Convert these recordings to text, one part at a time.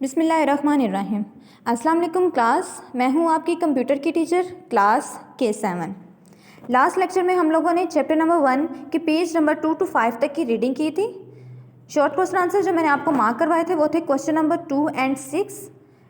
बिस्मिल्लाहिर्रहमानिर्रहीम। अस्सलाम वालेकुम क्लास, मैं हूं आपकी कंप्यूटर की teacher class K7। Last lecture में हम लोगों ने चैप्टर नंबर 1 के पेज नंबर 2 to 5 तक की रीडिंग की थी। शॉर्ट क्वेश्चन आंसर जो मैंने आपको मार्क करवाए थे वो थे question number 2 and 6।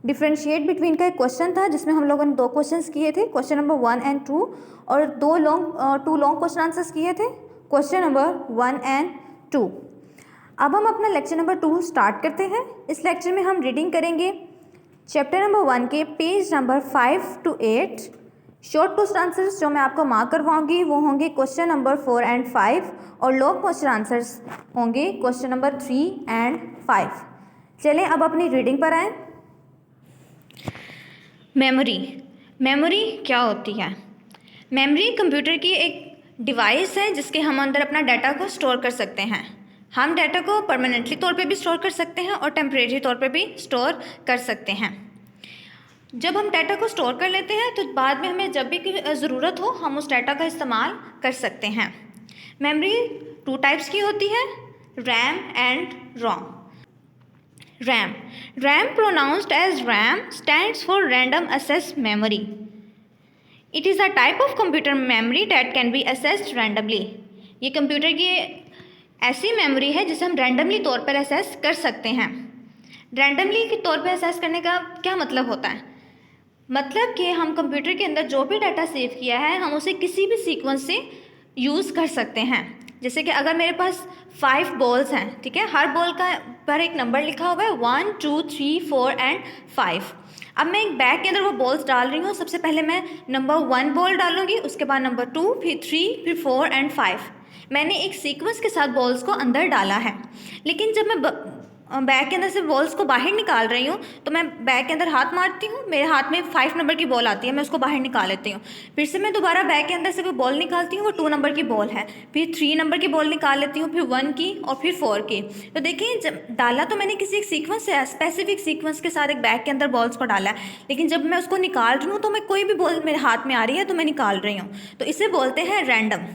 Differentiate between का एक क्वेश्चन था जिसमें हम लोगों ने 2 क्वेश्चंस किए थे, क्वेश्चन नंबर 1 and 2, और 2 लॉन्ग क्वेश्चन आंसर्स किए थे, क्वेश्चन नंबर 1 and 2। अब हम अपना लेक्चर नंबर 2 स्टार्ट करते हैं। इस लेक्चर में हम रीडिंग करेंगे चैप्टर नंबर 1 के page number 5 to 8। Short question answers जो मैं आपको मार्क करवाऊंगी वो होंगे क्वेश्चन नंबर 4 and 5, और लॉन्ग क्वेश्चन आंसर्स होंगे क्वेश्चन नंबर 3 and 5। चलें अब अपनी रीडिंग पर आएँ। मेमोरी क्या होती है? मेमोरी कंप्यूटर की एक डिवाइस है जिसके हम अंदर अपना डाटा को स्टोर कर सकते हैं। हम डाटा को परमानेंटली तौर पे भी स्टोर कर सकते हैं और टेम्परेरी तौर पे भी स्टोर कर सकते हैं। जब हम डाटा को स्टोर कर लेते हैं तो बाद में हमें जब भी ज़रूरत हो हम उस डाटा का इस्तेमाल कर सकते हैं। मेमोरी 2 टाइप्स की होती है, RAM and ROM. RAM pronounced as RAM stands for random access memory. It is a type of computer memory that can be accessed randomly. ये कंप्यूटर की ऐसी मेमोरी है जिसे हम रैंडमली तौर पर एक्सेस कर सकते हैं। रैंडमली के तौर पर एक्सेस करने का क्या मतलब होता है? मतलब कि हम कंप्यूटर के अंदर जो भी डाटा सेव किया है हम उसे किसी भी सीक्वेंस से यूज़ कर सकते हैं। जैसे कि अगर मेरे पास 5 बॉल्स हैं, ठीक है, हर बॉल का पर एक नंबर लिखा हुआ है 1 2 3 4 एंड 5। अब मैं एक बैग के अंदर वो बॉल्स डाल रही हूँ। सबसे पहले मैं नंबर 1 बॉल डालूंगी, उसके बाद नंबर 2, फिर 3, फिर 4 एंड 5। मैंने एक सीक्वेंस के साथ बॉल्स को अंदर डाला है। लेकिन जब मैं बैग के अंदर से बॉल्स को बाहर निकाल रही हूँ तो मैं बैग के अंदर हाथ मारती हूँ, मेरे हाथ में 5 नंबर की बॉल आती है, मैं उसको बाहर निकाल लेती हूँ। फिर से मैं दोबारा बैग के अंदर से कोई बॉल निकालती हूँ, वो 2 नंबर की बॉल है, फिर 3 नंबर की बॉल निकाल लेती हूँ, फिर 1 की और फिर 4 की। तो देखिए, जब डाला तो मैंने किसी एक सीक्वेंस से, स्पेसिफिक सीक्वेंस के साथ एक बैग के अंदर बॉल्स को डाला है, लेकिन जब मैं उसको निकाल रही हूँ तो मैं कोई भी बॉल मेरे हाथ में आ रही है तो मैं निकाल रही हूँ, तो इसे बोलते हैं रैंडम।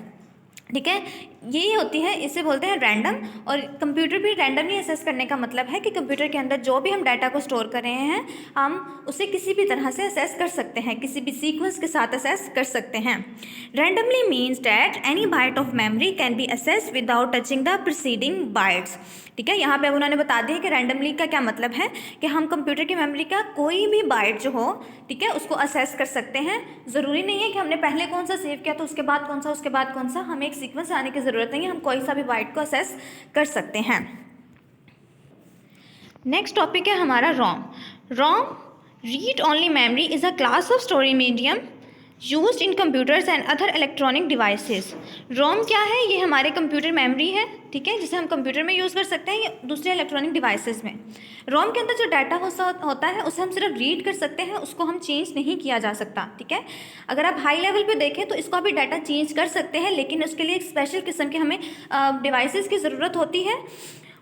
ठीक है, यही होती है, इसे बोलते हैं रैंडम। और कंप्यूटर भी रैंडमली एक्सेस करने का मतलब है कि कंप्यूटर के अंदर जो भी हम डाटा को स्टोर कर रहे हैं हम उसे किसी भी तरह से एक्सेस कर सकते हैं, किसी भी सीक्वेंस के साथ एक्सेस कर सकते हैं। Randomly means that any byte of memory can be access without touching the preceding bytes. ठीक है, यहाँ पे अब उन्होंने बता दिया कि रैंडमली का क्या मतलब है, कि हम कंप्यूटर की मेमोरी का कोई भी बाइट जो हो, ठीक है, उसको असेस कर सकते हैं। ज़रूरी नहीं है कि हमने पहले कौन सा सेव किया तो उसके बाद कौन सा, उसके बाद कौन सा, हमें एक सीक्वेंस आने की ज़रूरत नहीं है, हम कोई सा भी बाइट को असेस कर सकते हैं। नेक्स्ट टॉपिक है हमारा ROM. Read only memory is a class of storage medium used in computers and other electronic devices. ROM क्या है? ये हमारे कंप्यूटर मेमोरी है, ठीक है, जिसे हम कंप्यूटर में यूज़ कर सकते हैं या दूसरे इलेक्ट्रॉनिक डिवाइसेस में। रोम के अंदर जो डाटा होता है उसे हम सिर्फ रीड कर सकते हैं, उसको हम चेंज नहीं किया जा सकता। ठीक है, अगर आप हाई लेवल पे देखें तो इसको भी डाटा चेंज कर सकते हैं, लेकिन उसके लिए एक स्पेशल किस्म के हमें डिवाइसेस की ज़रूरत होती है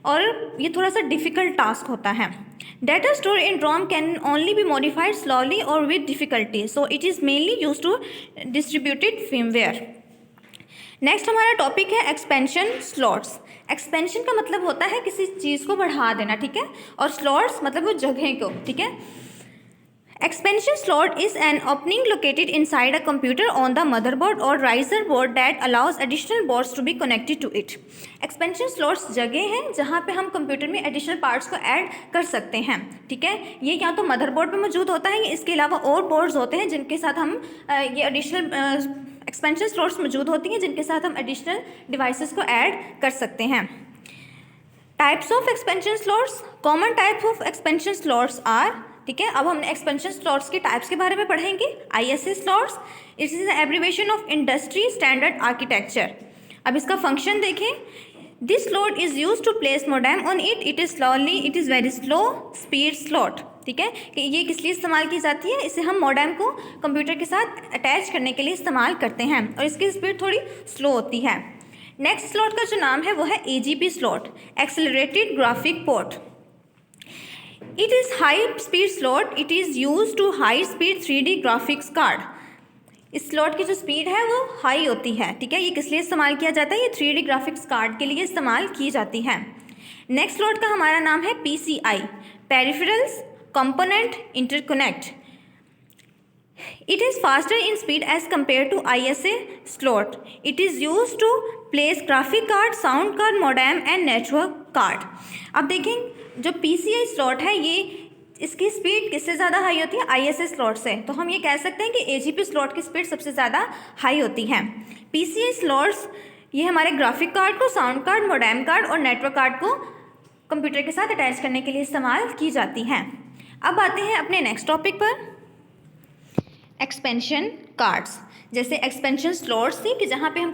और ये थोड़ा सा डिफ़िकल्ट टास्क होता है। Data stored in ROM can only be modified slowly or with difficulty, so it is mainly used to distributed firmware. Next हमारा टॉपिक है एक्सपेंशन स्लॉट्स। एक्सपेंशन का मतलब होता है किसी चीज़ को बढ़ा देना, ठीक है, और स्लॉट्स मतलब वो जगह को, ठीक है। Expansion slot is an opening located inside a computer on the motherboard or riser board that allows additional boards to be connected to it. Expansion slots जगह हैं जहाँ पे हम कंप्यूटर में एडिशनल पार्ट्स को ऐड कर सकते हैं, ठीक है। ये या तो मदरबोर्ड पे मौजूद होता है, इसके अलावा और बोर्ड्स होते हैं जिनके साथ हम ये एडिशनल एक्सपेंशन स्लॉट्स मौजूद होती हैं जिनके साथ हम एडिशनल डिवाइसेस को ऐड कर सकते हैं। Types of expansion slots. Common types of expansion slots are, ठीक है, अब हम एक्सपेंशन स्लॉट्स के टाइप्स के बारे में पढ़ेंगे। ISA slots, it is abbreviation of industry standard architecture. अब इसका फंक्शन देखें। This slot is use to place modem on it, it is very slow speed slot. ठीक है, कि ये किस लिए इस्तेमाल की जाती है? इसे हम मोडेम को कंप्यूटर के साथ अटैच करने के लिए इस्तेमाल करते हैं और इसकी स्पीड थोड़ी स्लो होती है। नेक्स्ट स्लॉट का जो नाम है वो है AGP slot, accelerated graphic port. It is high speed slot. It is used to high speed 3D graphics card. इस स्लॉट की जो स्पीड है वो हाई होती है, ठीक है। ये किस लिए इस्तेमाल किया जाता है? ये 3D ग्राफिक्स कार्ड के लिए इस्तेमाल की जाती है। नेक्स्ट स्लॉट का हमारा नाम है PCI, peripherals, component, interconnect. It is faster in speed as compared to ISA slot. It is used to place graphic card, sound card, modem and network card. अब देखें जो PCI स्लॉट है ये इसकी स्पीड किससे ज़्यादा हाई होती है? ISA स्लॉट से। तो हम ये कह सकते हैं कि AGP स्लॉट की स्पीड सबसे ज़्यादा हाई होती है। PCI स्लॉट्स ये हमारे ग्राफिक कार्ड को, साउंड कार्ड, मोडेम कार्ड और नेटवर्क कार्ड को कंप्यूटर के साथ अटैच करने के लिए इस्तेमाल की जाती हैं। अब आते हैं अपने नेक्स्ट टॉपिक पर, एक्सपेंशन कार्ड्स। जैसे एक्सपेंशन स्लॉट्स थी कि जहाँ पे हम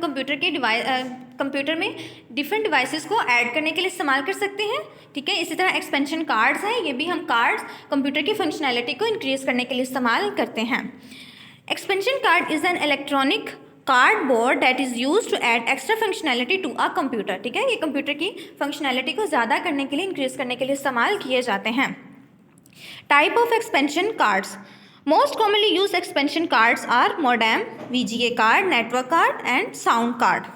कंप्यूटर में डिफरेंट डिवाइसेस को ऐड करने के लिए इस्तेमाल कर सकते हैं, ठीक है। इसी तरह एक्सपेंशन कार्ड्स हैं, ये भी हम कार्ड्स कंप्यूटर की फंक्शनैलिटी को इंक्रीज करने के लिए इस्तेमाल करते हैं। Expansion card is an electronic cardboard that is use to add extra functionality to a computer, ठीक है। ये कंप्यूटर की फंक्शनैलिटी को ज़्यादा करने के लिए, इंक्रीज करने के लिए इस्तेमाल किए जाते हैं। Type of expansion cards. Most commonly used expansion cards are modem, VGA card, network card and sound card.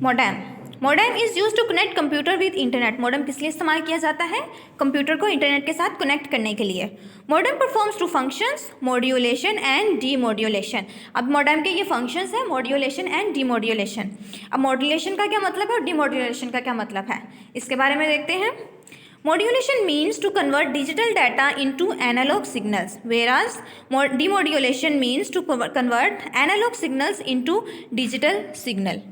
Modem is used to connect computer with internet. Modem किस लिए इस्तेमाल किया जाता है? कंप्यूटर को इंटरनेट के साथ कनेक्ट करने के लिए। Modem performs two functions, modulation and demodulation. अब modem के ये functions हैं, modulation and demodulation. अब modulation का क्या मतलब है और demodulation का क्या मतलब है, इसके बारे में देखते हैं। Modulation means to convert digital data into analog signals, whereas demodulation means to convert analog signals into digital signal.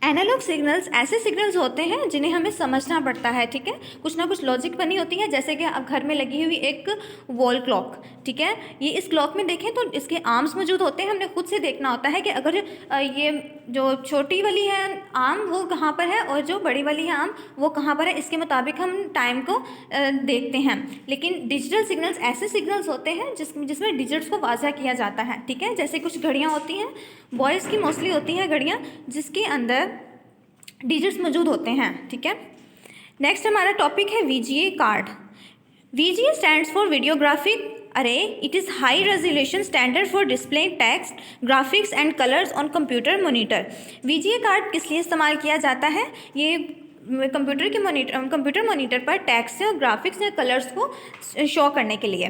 Analogue signals ऐसे सिग्नल्स होते हैं जिन्हें हमें समझना पड़ता है, ठीक है। कुछ ना कुछ लॉजिक बनी होती है, जैसे कि अब घर में लगी हुई एक वॉल क्लॉक, ठीक है। ये इस क्लॉक में देखें तो इसके आर्म्स मौजूद होते हैं। हमने खुद से देखना होता है कि अगर ये जो छोटी वाली है आर्म वो कहाँ पर है और जो बड़ी वाली है आर्म वो कहाँ पर है, इसके मुताबिक हम टाइम को देखते हैं। लेकिन डिजिटल सिग्नल्स ऐसे सिग्नल्स होते हैं जिसमें डिजिट्स को वाज़ह किया जाता है, ठीक है। जैसे कुछ घड़ियाँ होती हैं, बॉयज़ की मोस्टली होती हैं घड़ियाँ, जिसके अंदर डिजिट्स मौजूद होते हैं, ठीक है। नेक्स्ट हमारा टॉपिक है VGA card. VGA stands for video graphics array. It is high resolution standard for displaying text, graphics and colours on computer monitor. VGA card किस लिए इस्तेमाल किया जाता है? ये कंप्यूटर मॉनिटर पर टेक्स्ट और ग्राफिक्स या कलर्स को शो करने के लिए।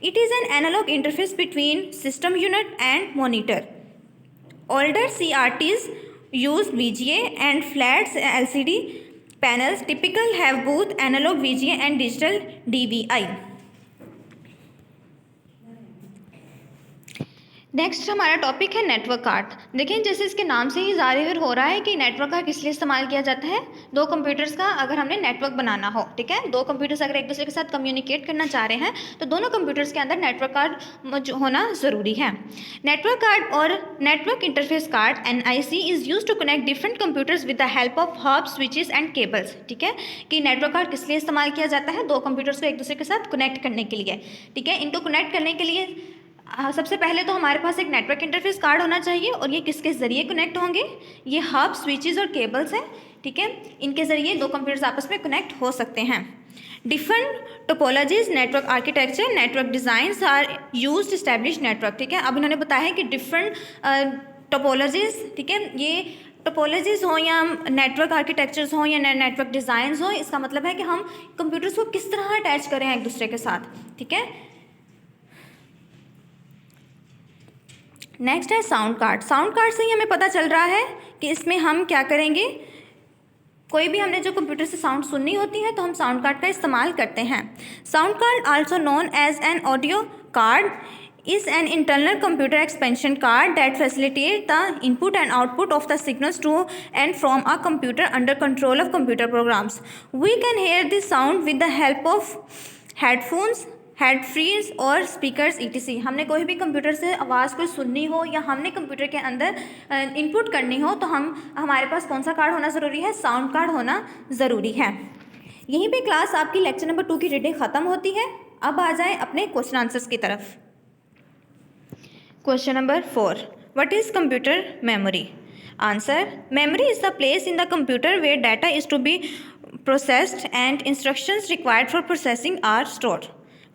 It is an analogue interface between system unit and monitor. Older CRTs use VGA and flat LCD panels typically have both analog VGA and digital DVI. Next हमारा topic है network card. देखिए जैसे इसके नाम से ही ज़ाहिर हो रहा है कि नेटवर्क कार्ड किस लिए इस्तेमाल किया जाता है। दो कंप्यूटर्स का अगर हमने नेटवर्क बनाना हो, ठीक है, दो कंप्यूटर्स अगर एक दूसरे के साथ कम्युनिकेट करना चाह रहे हैं तो दोनों कंप्यूटर्स के अंदर नेटवर्क कार्ड होना ज़रूरी है। नेटवर्क कार्ड और network interface card NIC is use to connect different computers with the help of hub, switches and cables, ठीक है। कि नेटवर्क कार्ड किस लिए इस्तेमाल किया जाता है? दो कंप्यूटर्स को एक दूसरे के साथ कनेक्ट करने के लिए, ठीक है। इनको कनेक्ट करने के लिए सबसे पहले तो हमारे पास एक नेटवर्क इंटरफेस कार्ड होना चाहिए और ये किसके ज़रिए कनेक्ट होंगे? ये हब, स्विचेस और केबल्स हैं, ठीक है। इनके ज़रिए दो कंप्यूटर्स आपस में कनेक्ट हो सकते हैं। Different topologies, network architecture, network designs are used to establish network, ठीक है। अब इन्होंने बताया है कि डिफरेंट टोपोलॉजीज, ठीक है, ये टोपोलॉजीज़ हो या नेटवर्क आर्किटेक्चर्स हो या नेटवर्क डिज़ाइंस हो, इसका मतलब है कि हम कंप्यूटर्स को किस तरह अटैच करें एक दूसरे के साथ, ठीक है। नेक्स्ट है साउंड कार्ड। साउंड कार्ड से ही हमें पता चल रहा है कि इसमें हम क्या करेंगे। कोई भी हमने जो कंप्यूटर से साउंड सुननी होती है तो हम साउंड कार्ड का इस्तेमाल करते हैं। Sound card also known as an audio card is an internal computer expansion card that facilitates the input and output of the signals to and from a computer under control of computer programs. We can hear this sound with the help of headphones, head freeze और speakers etc. हमने कोई भी computer से आवाज़ कोई सुननी हो या हमने कंप्यूटर के अंदर इनपुट करनी हो तो हमारे पास कौन सा कार्ड होना ज़रूरी है? साउंड कार्ड होना ज़रूरी है। यहीं पे क्लास आपकी लेक्चर नंबर 2 की रीडिंग ख़त्म होती है। अब आ जाए अपने क्वेश्चन आंसर्स की तरफ। Question number 4, what is computer memory? Answer, memory is the place in the computer where data is to be processed and instructions required for processing are stored.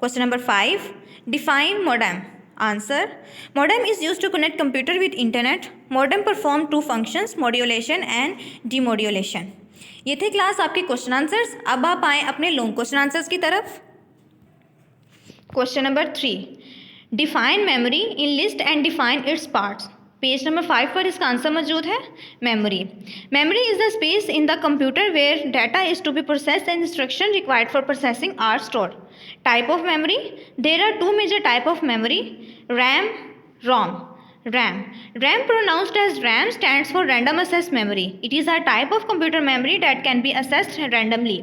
Question number 5, define modem. Answer, modem is use to connect computer with internet. Modem perform 2 functions, modulation and demodulation. ये थे class आपके question answers. अब आप आएँ अपने long question answers की तरफ। Question number 3, define memory in list and define its parts. Page number 5 पर इसका आंसर मौजूद है। Memory is the space in the computer where data is to be processed and instruction required for processing are stored. Type of memory, there are 2 major type of memory, RAM, ROM. RAM pronounced as RAM stands for random access memory. It is a type of computer memory that can be accessed randomly.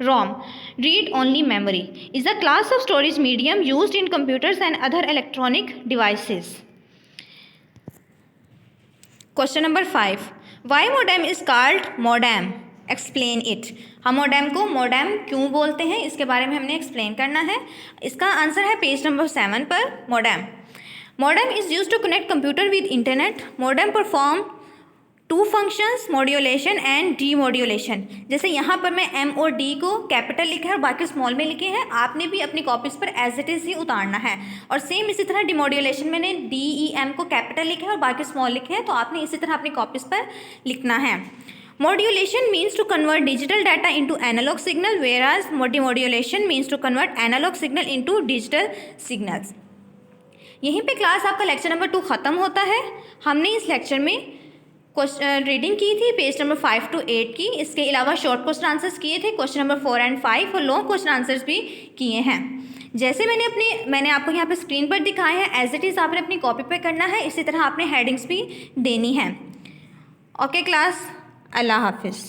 ROM, read-only memory, is a class of storage medium used in computers and other electronic devices. Question number 5. Why modem is called modem? Explain it. हम modem को modem क्यों बोलते हैं, इसके बारे में हमने explain करना है। इसका आंसर है पेज नंबर 7 पर। Modem is used to connect computer with internet. Modem perform 2 functions, modulation and demodulation. जैसे यहाँ पर मैं M और D को कैपिटल लिखा है और बाकी स्मॉल में लिखे हैं, आपने भी अपनी कॉपीज़ पर एज इट इज़ ही उतारना है। और सेम इसी तरह डिमोड्यूलेशन मैंने DEM को कैपिटल लिखा है और बाकी स्मॉल लिखे हैं, तो आपने इसी तरह अपनी कॉपीज़ पर लिखना है। Modulation means to convert digital data into analog signal, whereas demodulation means to convert analog signal into digital signals. यहीं पे क्लास आपका लेक्चर नंबर 2 ख़त्म होता है। हमने इस लेक्चर में रीडिंग की थी पेज नंबर 5 to 8 की। इसके अलावा शॉर्ट क्वेश्चन आंसर्स किए थे क्वेश्चन नंबर 4 and 5 और लॉन्ग क्वेश्चन आंसर्स भी किए हैं। जैसे मैंने आपको यहाँ पे स्क्रीन पर दिखाया है, एज इट इज़ आपने अपनी कॉपी पे करना है। इसी तरह आपने हेडिंग्स भी देनी है। ओके क्लास, अल्लाह हाफिज़।